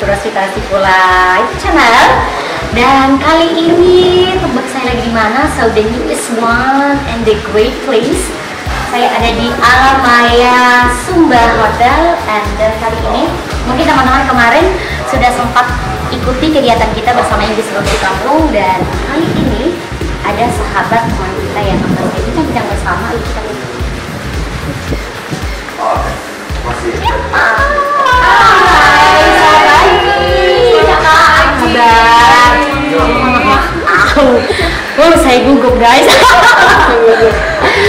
Rosvita Asifullah YouTube channel. Dan kali ini tebak saya lagi di mana? So the newest one and the great place. Saya ada di Alamaya Sumba Hotel, dan kali ini mungkin teman-teman kemarin sudah sempat ikuti kegiatan kita bersama Inggris Goes to Kampung, dan kali ini ada sahabat teman kita yang akan bincang-bincang bersama. Yuk kita lihat. Saya gugup guys.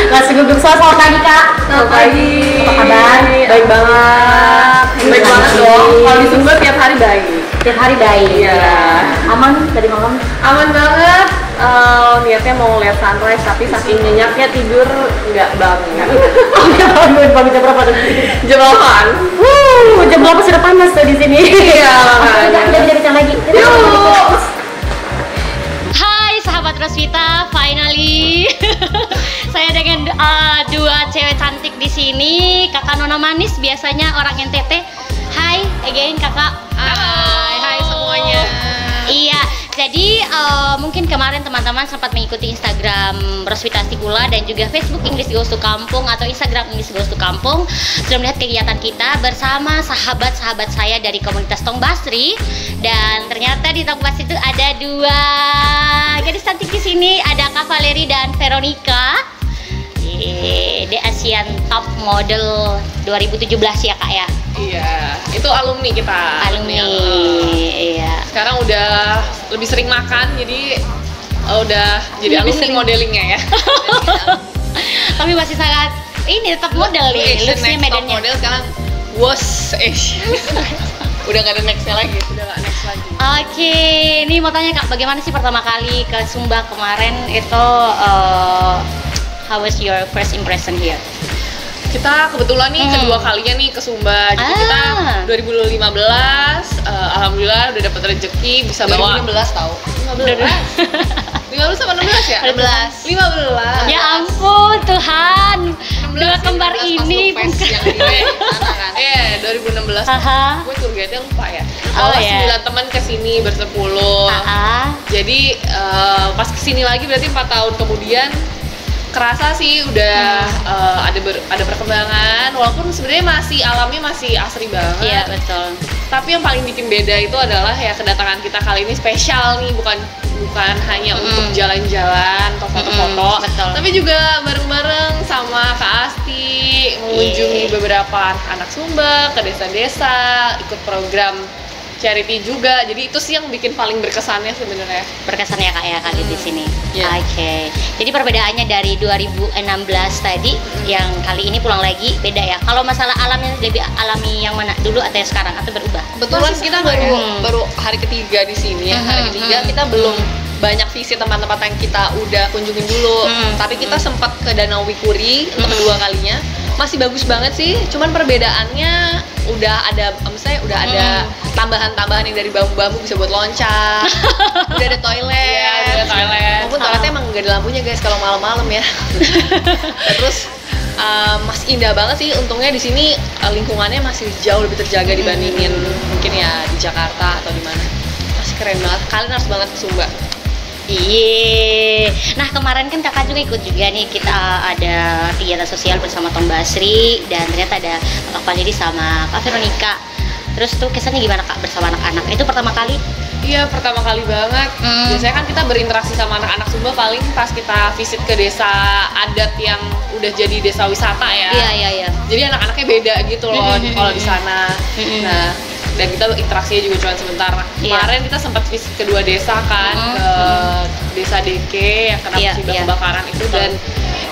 Langsung gugup. Selamat pagi Kak. Selamat pagi. Apa kabar? Baik banget. Baik banget dong. Kalau di Sumba tiap hari baik. Tiap hari baik. Iya. Aman dari malam? Aman banget. Niatnya mau lihat sunrise tapi saking nyenyaknya tidur nggak bangun. Bangun jam berapa tadi? Jam 8. Jam berapa sudah panas tuh di sini? Iya. Kita bincang lagi. Yuk. Hai sahabat Rosvita, finally saya dengan dua cewek cantik di sini. Kakak Nona Manis, biasanya orang NTT. Hai, again kakak. Hai semuanya. Iya, jadi mungkin kemarin teman-teman sempat mengikuti Instagram Rosvita Asifullah dan juga Facebook Inggris Goes to Kampung atau Instagram Inggris Goes to Kampung, sudah melihat kegiatan kita bersama sahabat-sahabat saya dari komunitas Tong Basri. Dan ternyata di Tong Basri itu ada dua gadis cantik di sini, ada Kak Valeri dan Veronica. The Asian Top Model 2017 ya Kak ya? Iya, itu alumni kita. Alumni, iya. Sekarang udah lebih sering makan, jadi udah jadi Lebih alumni sering. modelingnya ya. Tapi masih sangat ini tetap model nih, Asian looksnya next top medannya. model sekarang was Asian. Udah gak ada nextnya lagi, udah gak next lagi. Oke, ini mau tanya Kak, bagaimana sih pertama kali ke Sumba kemarin itu? How was your first impression here? Kita kebetulan nih kedua kalinya nih ke Sumba. Jadi kita 2015 alhamdulillah udah dapat rezeki bisa bawa 2016 tahu. 15 sama 16 ya? 15. 15. Ya ampun Tuhan, dua kembar ini yang di sana kan. Iya, 2016. Haha. Gue tour guide-nya lupa ya. Oh, Bawa iya. 9 teman ke sini bersepuluh. Jadi pas kesini lagi berarti 4 tahun kemudian kerasa sih udah ada perkembangan, walaupun sebenarnya masih alamnya masih asri banget. Iya betul. Tapi yang paling bikin beda itu adalah ya kedatangan kita kali ini spesial nih, bukan hanya untuk jalan-jalan atau foto-foto, betul. tapi juga bareng-bareng sama Kak Asti mengunjungi beberapa anak Sumba ke desa-desa, ikut program charity juga. Jadi itu sih yang bikin paling berkesannya sebenarnya. Berkesan ya Kak ya kali di sini. Iya. Oke. Jadi perbedaannya dari 2016 tadi yang kali ini pulang lagi beda ya. Kalau masalah alamnya lebih alami yang mana dulu atau yang sekarang atau berubah? Kebetulan Masih kita sama ya? baru hari ketiga di sini ya. Hari ketiga kita belum banyak visit tempat-tempat yang kita udah kunjungin dulu. Tapi kita sempat ke Danau Wikuri untuk kedua kalinya. Masih bagus banget sih, cuman perbedaannya udah ada, misalnya udah ada tambahan-tambahan yang dari bambu-bambu bisa buat loncat. Udah ada toilet. Iya, udah ada toilet. Walaupun toiletnya emang gak ada lampunya guys kalau malam-malam ya. Nah, terus masih indah banget sih, untungnya di sini lingkungannya masih jauh lebih terjaga dibandingin mungkin ya di Jakarta atau di mana. Masih keren banget. Kalian harus banget ke Sumba. Iya. Nah kemarin kan kakak juga ikut juga nih, kita ada kegiatan sosial bersama Tong Basri dan ternyata ada Kak Valeri sama Kak Veronica. Terus tuh kesannya gimana Kak bersama anak-anak? Itu pertama kali? Iya, pertama kali banget. Biasanya kan kita berinteraksi sama anak-anak Sumba paling pas kita visit ke desa adat yang udah jadi desa wisata ya. Iya. Jadi anak-anaknya beda gitu loh kalau di sana. Nah, dan kita interaksinya juga cuma sebentar. Kemarin kita sempat visit kedua desa kan, ke desa Deke yang kena musibah kebakaran itu. Dan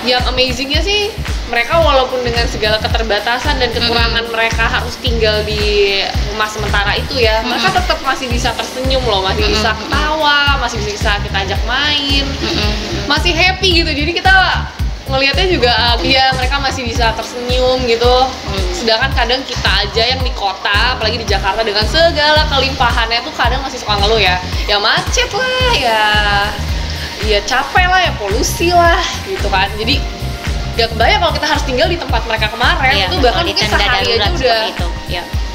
yang amazingnya sih mereka walaupun dengan segala keterbatasan dan kekurangan mereka harus tinggal di rumah sementara itu ya, mereka tetap masih bisa tersenyum loh, masih bisa ketawa, masih bisa kita ajak main, masih happy gitu. Jadi kita ngelihatnya juga dia mereka masih bisa tersenyum gitu. Sedangkan kadang kita aja yang di kota, apalagi di Jakarta dengan segala kelimpahannya tuh kadang masih suka ngeluh ya macet lah, ya capek lah, ya polusi lah gitu kan. Jadi gak kebayang kalau kita harus tinggal di tempat mereka kemarin, itu bahkan mungkin sehari aja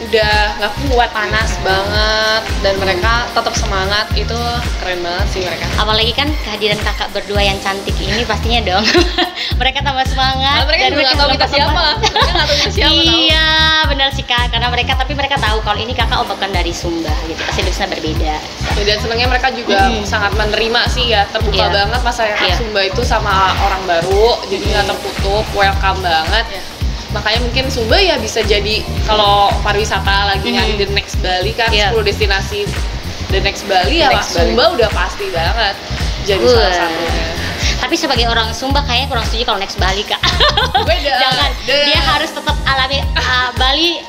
udah nggak kuat, panas banget, dan mereka tetap semangat. Itu keren banget sih mereka. Apalagi kan kehadiran kakak berdua yang cantik ini pastinya dong mereka tambah semangat. Mereka juga nggak tahu kita siapa. Mereka nggak tahu kita siapa. Iya benar sih kak, karena mereka tahu kalau ini kakak bukan dari Sumba gitu, pasti bisa berbeda. Dan senangnya mereka juga sangat menerima sih ya, terbuka banget masyarakat Sumba itu sama orang baru, jadi nggak tertutup, welcome banget. Makanya mungkin Sumba ya bisa jadi kalau pariwisata lagi nyari the next Bali kan 10 destinasi the next Bali ya lah, Sumba udah pasti banget jadi salah satunya. Tapi sebagai orang Sumba kayaknya kurang setuju kalau next Bali kak. Jangan, dia harus tetap alami Bali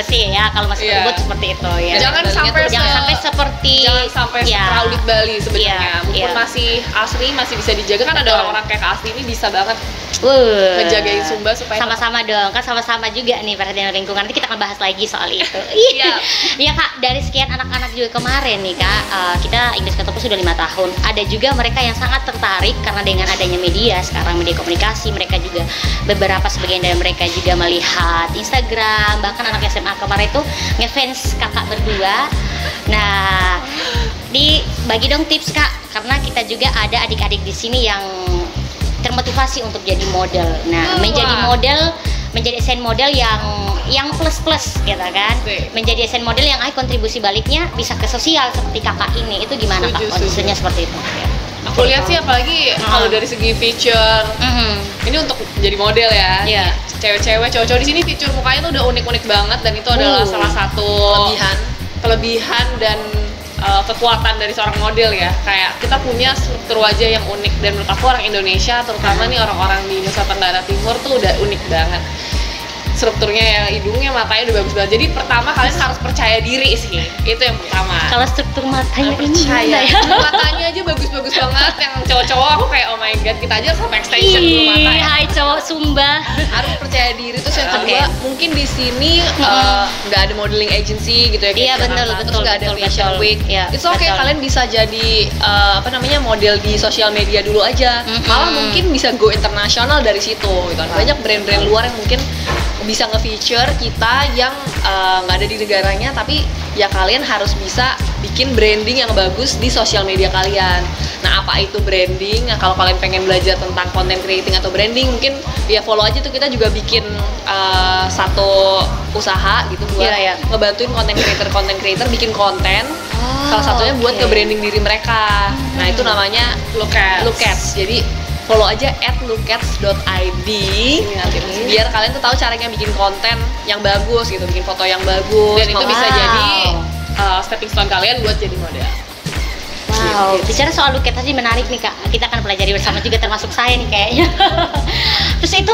sih ya, kalau masih Ubud seperti itu ya. Jangan sampai seperti crowded Bali sebenarnya. Mungkin masih asri, masih bisa dijaga kan. Ada orang-orang kayak Kak Asli ini bisa banget ngejagain Sumba supaya sama-sama dong, kan sama-sama juga nih perhatian lingkungan. Nanti kita akan bahas lagi soal itu. Iya kak, dari sekian anak-anak juga kemarin nih kak, kita Inggris Ketopus sudah 5 tahun. Ada juga mereka yang sangat tertarik karena dengan adanya media sekarang, media komunikasi, mereka juga sebagian dari mereka juga melihat Instagram, bahkan anak SMA kemarin itu ngefans kakak berdua. Nah, bagi dong tips kak, karena kita juga ada adik-adik di sini yang termotivasi untuk jadi model. Nah, menjadi asn model yang plus gitu kan. Menjadi asn model yang kontribusi baliknya bisa ke sosial seperti kakak ini. Itu gimana kak kondisinya seperti itu? Ya. Aku lihat sih apalagi kalau dari segi feature, ini untuk jadi model ya. Cewek-cewek, cowok-cowok di sini feature mukanya tuh udah unik-unik banget, dan itu adalah salah satu kelebihan dan kekuatan dari seorang model ya. Kayak kita punya struktur wajah yang unik, dan menurut aku orang Indonesia, terutama nih orang-orang di Nusa Tenggara Timur tuh udah unik banget. Strukturnya ya, hidungnya, matanya udah bagus banget. Jadi pertama kalian harus percaya diri sih, itu yang pertama. Kalau struktur matanya ini percaya ya? Matanya aja bagus-bagus banget. Yang cowok-cowok aku kayak oh my god, kita aja sampai extension dulu mata ya. Hai cowok Sumba. Harus percaya diri. Terus yang kedua, mungkin di sini nggak ada modeling agency gitu ya. Iya betul. Terus nggak ada fashion week. It's okay, kalian bisa jadi model di sosial media dulu aja. Malah mungkin bisa go internasional dari situ gitu. Banyak brand-brand luar yang mungkin bisa nge-feature kita yang nggak ada di negaranya, tapi ya kalian harus bisa bikin branding yang bagus di sosial media kalian. Nah, apa itu branding? Nah, kalau kalian pengen belajar tentang content creating atau branding, mungkin ya follow aja tuh, kita juga bikin satu usaha gitu buat ngebantuin content creator bikin konten. Salah satunya buat nge-branding diri mereka. Nah, itu namanya Lookats. Jadi follow aja @lookats.id biar kalian tuh tahu caranya bikin konten yang bagus gitu, bikin foto yang bagus, dan itu bisa jadi stepping stone kalian buat jadi model. Wow, bicara soal Lookats tadi menarik nih kak, kita akan pelajari bersama juga, termasuk saya nih kayaknya. Terus itu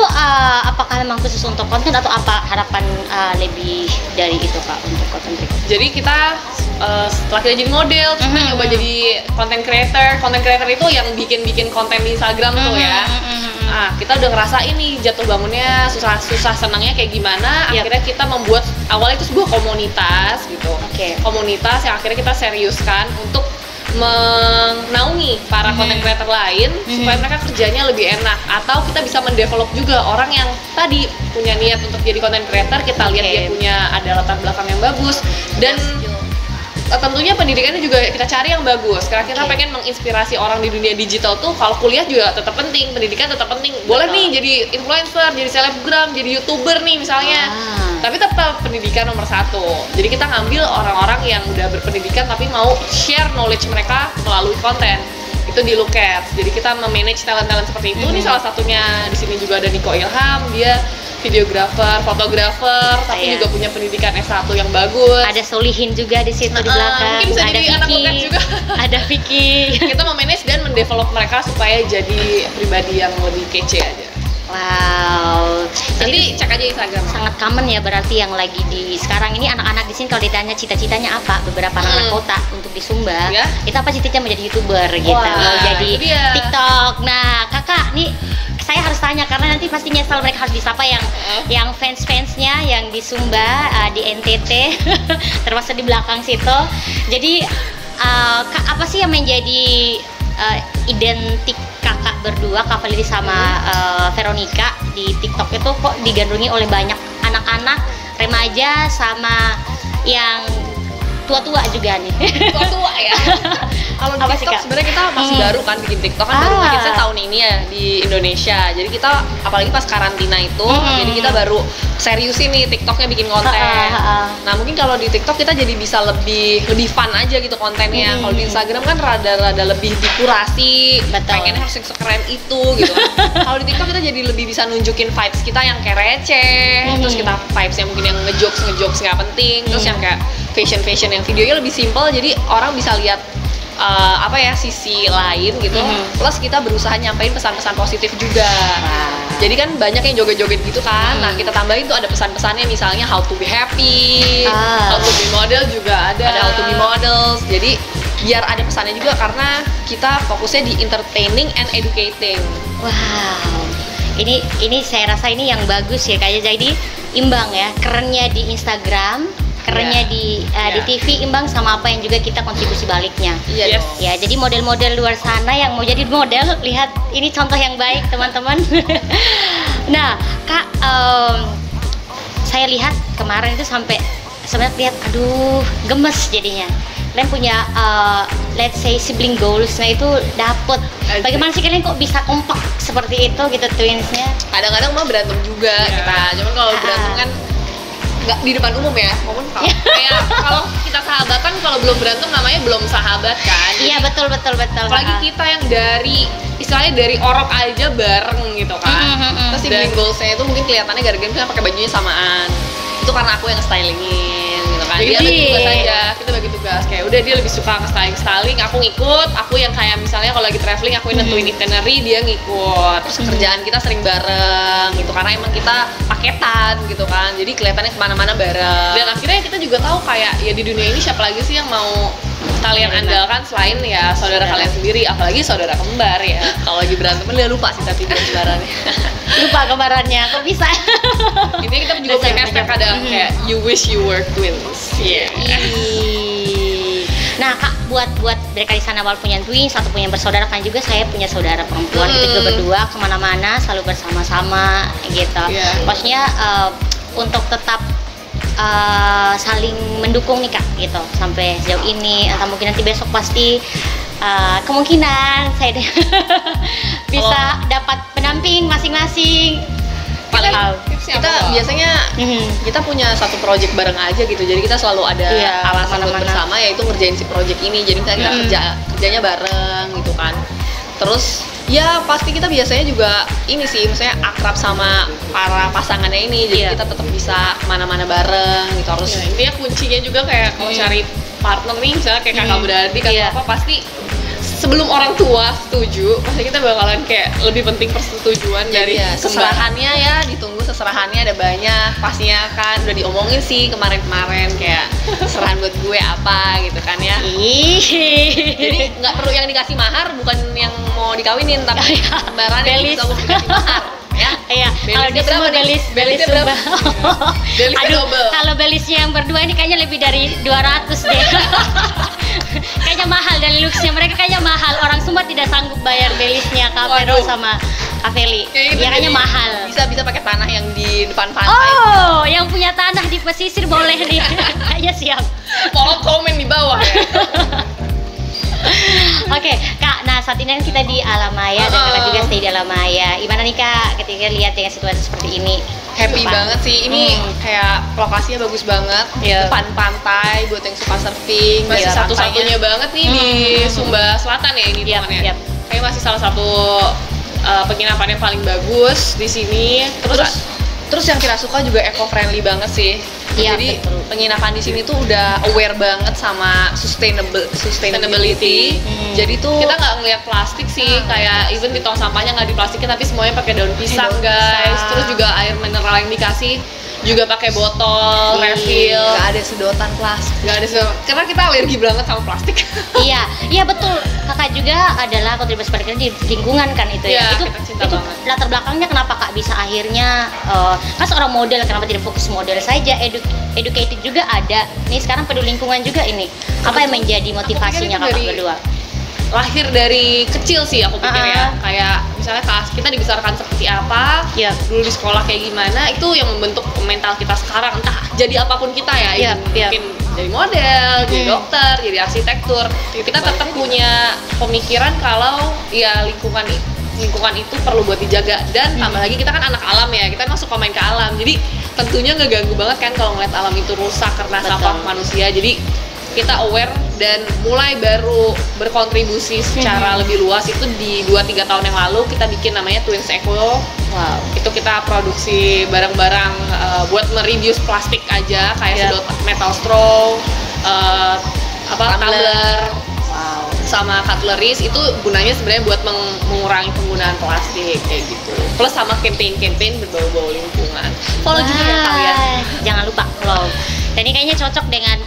apakah memang khusus untuk konten atau apa harapan lebih dari itu kak untuk konten creator? Jadi kita setelah kita jadi model, terus kita coba jadi content creator. Content creator itu yang bikin konten di Instagram tuh ya. Nah, kita udah ngerasain nih jatuh bangunnya, susah senangnya kayak gimana. Akhirnya kita membuat awalnya itu sebuah komunitas gitu. Komunitas yang akhirnya kita seriuskan untuk menaungi para content creator lain supaya mereka kerjanya lebih enak, atau kita bisa mendevelop juga orang yang tadi punya niat untuk jadi content creator. Kita lihat dia punya ada latar belakang yang bagus, dan tentunya pendidikannya juga kita cari yang bagus karena kita pengen menginspirasi orang di dunia digital tuh. Kalau kuliah juga tetap penting, pendidikan tetap penting. Boleh nih jadi influencer, jadi selebgram, jadi YouTuber nih misalnya, tapi tetap pendidikan nomor 1. Jadi kita ngambil orang-orang yang udah berpendidikan tapi mau share knowledge mereka melalui konten. Itu di Lookats. Jadi kita memanage talent-talent seperti itu. Nih salah satunya di sini juga ada Niko Ilham, dia videografer, fotografer, tapi juga punya pendidikan S1 yang bagus. Ada Solihin juga di situ di belakang. Mungkin bisa ada jadi anak Lookats juga. Ada Vicky. Kita memanage dan mendevelop mereka supaya jadi pribadi yang lebih kece aja. Wow. Nanti cek aja Instagram. Sangat common ya berarti yang lagi di sekarang ini anak-anak di sini kalau ditanya cita-citanya apa, beberapa anak kota untuk di Sumba, itu apa cita-citanya mau jadi YouTuber gitu, mau jadi TikTok. Nah, kakak nih saya harus tanya karena nanti pasti nyesel mereka harus disapa yang fans-fansnya yang di Sumba, di NTT termasuk di belakang situ. Jadi apa sih yang menjadi identik kakak berdua, Kak Valerie sama Veronica di TikTok itu kok digandrungi oleh banyak anak-anak remaja sama yang tua-tua juga nih. Tua-tua ya. Kalau di Apa sih, TikTok Kak? sebenarnya kita masih baru kan bikin TikTok kan baru ngehitsnya tahun ini ya di Indonesia. Jadi kita apalagi pas karantina itu, jadi kita baru seriusin nih TikToknya bikin konten. Nah mungkin kalau di TikTok kita jadi bisa lebih fun aja gitu kontennya. Kalau di Instagram kan rada lebih dikurasi, pengennya harus yang sekeren itu gitu kan. Kalau di TikTok kita jadi lebih bisa nunjukin vibes kita yang kayak receh, terus kita vibes yang mungkin yang ngejokes nggak penting, terus yang kayak fashion yang videonya lebih simple, jadi orang bisa lihat sisi lain gitu. Plus kita berusaha nyampein pesan-pesan positif juga. Jadi kan banyak yang joget-joget gitu kan. Nah kita tambahin tuh ada pesan-pesannya, misalnya how to be happy, how to be model juga ada how to be models. Jadi biar ada pesannya juga karena kita fokusnya di entertaining and educating. Wow. Ini saya rasa ini yang bagus ya kayaknya, jadi imbang ya, kerennya di Instagram, kerennya di TV, imbang sama apa yang juga kita kontribusi baliknya. Iya. Ya, jadi model-model luar sana yang mau jadi model, lihat ini contoh yang baik teman-teman. Nah, Kak, saya lihat kemarin itu sampai sebenarnya lihat, aduh, gemes jadinya. Kalian punya let's say sibling goals-nya itu dapet. Bagaimana sih kalian kok bisa kompak seperti itu gitu twinsnya? Kadang-kadang mah berantem juga kita. Cuman kalau berantem kan nggak di depan umum ya, maupun kayak kalau kita sahabatan, kalau belum berantem namanya belum sahabat kan. Iya, betul. Apalagi kita yang dari istilahnya dari orok aja bareng gitu kan. Terus sibling goals-nya itu mungkin kelihatannya gara-gara misalnya pakai bajunya samaan. Itu karena aku yang stylingin gitu kan. Dia bagi tugas aja, kita bagi tugas. Kayak udah dia lebih suka nge-styling, aku ngikut. Aku yang kayak misalnya kalau lagi traveling aku nentuin itinerary, dia ngikut. Terus kerjaan kita sering bareng gitu karena emang kita paketan gitu kan. Jadi kelihatannya kemana-mana bareng. Dan akhirnya kita juga tahu kayak ya di dunia ini siapa lagi sih yang mau kalian andalkan selain ya saudara kalian sendiri, apalagi saudara kembar ya. Kalau lagi berantem dia lupa sih tapi kembarannya. Lupa kembarannya, kok bisa? Intinya kita juga punya hashtag kadang kayak you wish you were twins. Iya. Nah Kak, buat mereka di sana walaupun yang twins atau punya bersaudara, kan juga saya punya saudara perempuan, kita juga berdua kemana-mana selalu bersama-sama gitu. Maksudnya untuk tetap saling mendukung nih Kak gitu sampai sejauh ini, atau mungkin nanti besok pasti kemungkinan saya bisa dapat pendamping masing-masing. Kita biasanya kita punya satu project bareng aja gitu, jadi kita selalu ada alasan buat bersama, yaitu ngerjain si project ini. Jadi misalnya kita kerjanya bareng gitu kan. Terus ya pasti kita biasanya juga ini sih, misalnya akrab sama para pasangannya ini, jadi kita tetap bisa kemana-mana bareng gitu. Harus intinya kuncinya juga kayak kalau cari partner nih, misalnya kayak kakak beradik atau apa, pasti sebelum orang tua setuju, pasti kita bakalan kayak lebih penting persetujuan dari seserahannya ya, ditunggu seserahannya ada banyak, pastinya kan udah diomongin sih kemarin-kemarin kayak serahan buat gue apa gitu kan ya. Jadi nggak perlu yang dikasih mahar, bukan yang mau dikawinin, tapi kembaran yang bisa gue dikasih mahar. Iya, kalau di semua belis berapa? Aduh, kalau belisnya yang berdua ini kayaknya lebih dari 200 deh. Kayaknya mahal, dan looksnya mereka kayaknya mahal. Orang Sumbar tidak sanggup bayar belisnya Kak Vero sama Kak Feli. Ya kayaknya mahal. Bisa pakai tanah yang di depan pantai. Oh, yang punya tanah di pesisir boleh nih. Kayaknya siap. Mau komen di bawah ya. Oke, Kak. Nah, saat ini kan kita di Alamaya dan Kakak juga stay di Alamaya. Gimana nih Kak ketika lihat dengan situasi seperti ini? Happy banget sih. Ini kayak lokasinya bagus banget. Depan pantai buat yang suka surfing. Masih satu-satunya banget nih di Sumba Selatan ya ini temannya. Kayak masih salah satu penginapan yang paling bagus di sini. Terus yang kita suka juga eco friendly banget sih. Jadi penginapan di sini tuh udah aware banget sama sustainability. Jadi tuh kita nggak ngeliat plastik sih, kayak even di tong sampahnya nggak diplastikin, tapi semuanya pakai daun pisang guys. Terus juga air mineral yang dikasih juga pakai botol refill. Nggak ada sedotan plastik. Nggak ada sedotan, karena kita alergi banget sama plastik. Iya betul. Kakak juga adalah kontribusi pada di lingkungan kan itu ya. Itu latar belakangnya kenapa Kak bisa akhirnya kan seorang model, kenapa tidak fokus model saja, educated juga ada. Nih sekarang peduli lingkungan juga ini. Apa yang menjadi motivasinya Kakak berdua? lahir dari kecil sih aku pikir ya. Kayak misalnya kita dibesarkan seperti apa, dulu di sekolah kayak gimana, itu yang membentuk mental kita sekarang. Entah jadi apapun kita ya, mungkin jadi model, jadi dokter, jadi arsitektur. Kita tetap punya pemikiran kalau ya lingkungan itu perlu buat dijaga. Dan tambah lagi kita kan anak alam ya, kita masuk main ke alam, jadi tentunya ngeganggu banget kan kalau ngeliat alam itu rusak karena sampah manusia. Jadi kita aware dan mulai baru berkontribusi secara lebih luas itu di 2-3 tahun yang lalu. Kita bikin namanya Twins Eco. Itu kita produksi barang-barang buat mereduce plastik aja, kayak sedot metal straw, tumbler, sama cutleries. Itu gunanya sebenarnya buat mengurangi penggunaan plastik kayak gitu. Plus sama campaign berbau-bau lingkungan. Follow juga ya kalian. Jangan lupa follow. Dan ini kayaknya cocok dengan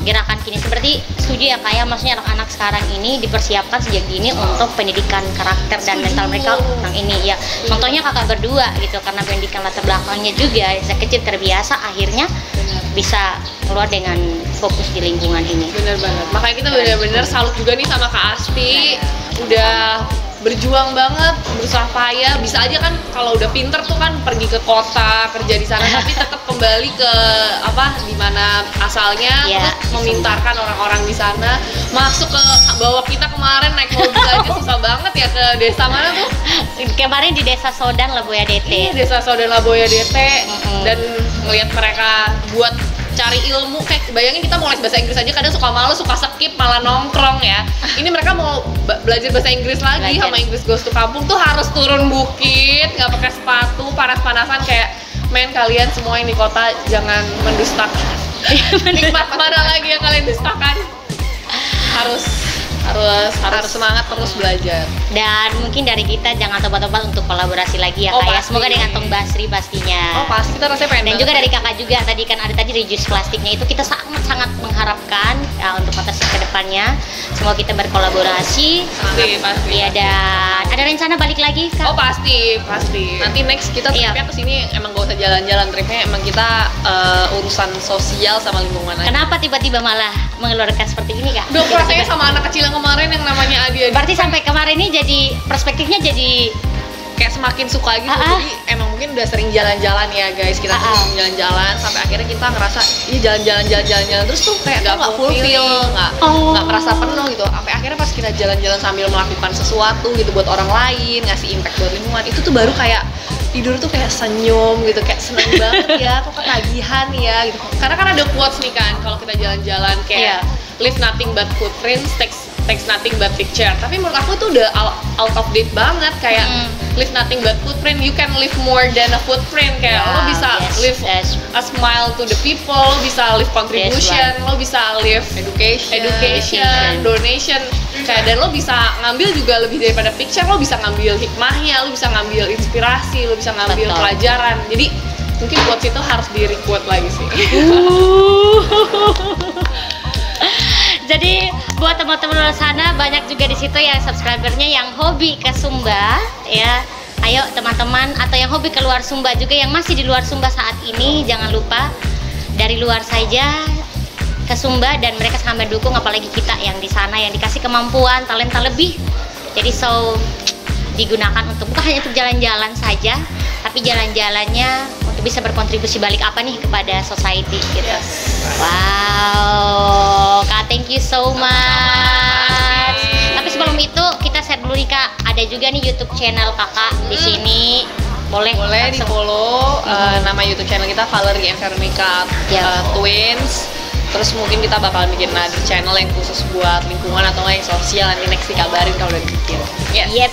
gerakan kini. Seperti setuju ya Kak ya, maksudnya anak-anak sekarang ini dipersiapkan sejak dini untuk pendidikan karakter dan mental mereka tentang ini ya. Contohnya kakak berdua gitu, karena pendidikan latar belakangnya juga sejak kecil terbiasa, akhirnya bisa keluar dengan fokus di lingkungan ini. Bener banget. Makanya kita bener-bener salut juga nih sama Kak Asti. Udah berjuang banget, berusaha payah. Bisa aja kan kalau udah pinter tuh kan pergi ke kota, kerja di sana, tapi tetap kembali ke di mana asalnya, terus memintarkan orang-orang di sana. Masuk ke bawah kita kemarin naik mobil aja susah banget ya, ke desa mana tuh? Kemarin di Desa Sodan Laboya DT. Desa Sodan Laboya DT. Dan ngelihat mereka buat cari ilmu, kayak bayangin kita mau les bahasa Inggris aja kadang suka malu, suka skip, malah nongkrong ya. Ini mereka mau belajar bahasa Inggris lagi sama English Goes to Kampung tuh harus turun bukit, nggak pakai sepatu, panas-panasan. Kayak men, kalian semua yang di kota jangan mendustakan. Nikmat mana lagi yang kalian dustakan? Harus semangat terus belajar. Dan mungkin dari kita jangan tobat-tobat untuk kolaborasi lagi ya Kak ya. Semoga dengan Tong Basri pastinya. Pasti, kita rasanya pengen. Dan juga dari kakak juga tadi kan ada reduce plastiknya, itu kita sangat mengharapkan untuk kontes ke depannya. Semoga kita berkolaborasi. Pasti. Ya, dan ada rencana balik lagi Kak? Pasti. Nanti next kita tripnya kesini emang gak usah jalan-jalan, tripnya emang kita urusan sosial sama lingkungan aja. Kenapa tiba-tiba malah mengeluarkan seperti ini Kak? Duh, rasanya sama anak kecil yang kemarin yang namanya Adi. Berarti sampai kemarin ini jadi perspektifnya jadi kayak semakin suka gitu. Jadi emang mungkin udah sering jalan-jalan ya guys, kita sering jalan-jalan sampai akhirnya kita ngerasa ini jalan-jalan terus tuh kayak nggak fulfill, nggak merasa penuh gitu. Sampai akhirnya pas kita jalan-jalan sambil melakukan sesuatu gitu buat orang lain, ngasih impact buat lingkungan, itu tuh baru kayak tidur tuh kayak senyum gitu, kayak seneng banget ya, kok ketagihan ya gitu. Karena kan ada quotes nih kan kalau kita jalan-jalan kayak leave nothing but footprints, takes nothing but picture. Tapi menurut aku itu udah out of date banget. Kayak leave nothing but footprint, you can leave more than a footprint. Kayak lo bisa leave a smile to the people, lo bisa leave contribution, lo bisa leave education, donation. Kayak dan lo bisa ngambil juga lebih daripada picture, lo bisa ngambil hikmahnya, lo bisa ngambil inspirasi, lo bisa ngambil pelajaran. Jadi mungkin quotes itu harus di-requote lagi sih. Jadi buat teman-teman luar sana, banyak juga di situ yang subscribernya yang hobi ke Sumba ya. Ayo teman-teman, atau yang hobi keluar Sumba juga, yang masih di luar Sumba saat ini, jangan lupa dari luar saja ke Sumba, dan mereka sangat mendukung, apalagi kita yang di sana yang dikasih kemampuan, talenta lebih. Jadi digunakan untuk bukan hanya untuk jalan-jalan saja, tapi jalan-jalannya untuk bisa berkontribusi balik apa nih kepada society gitu. Wow, Kak, thank you so much. Tapi sebelum itu kita share dulu nih Kak, ada juga nih YouTube channel Kakak di sini. Boleh di follow nama YouTube channel kita Valerie and Veronica Twins. Terus mungkin kita bakal bikin ada channel yang khusus buat lingkungan atau yang sosial, nanti next dikabarin kalau udah bikin. Yep.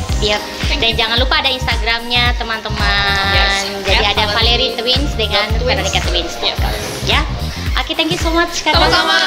Dan jangan lupa ada Instagramnya teman-teman. Jadi ada Valerie Twins dengan Veronica Twins. Ya. Oke, thank you so much Kakak. Sama-sama.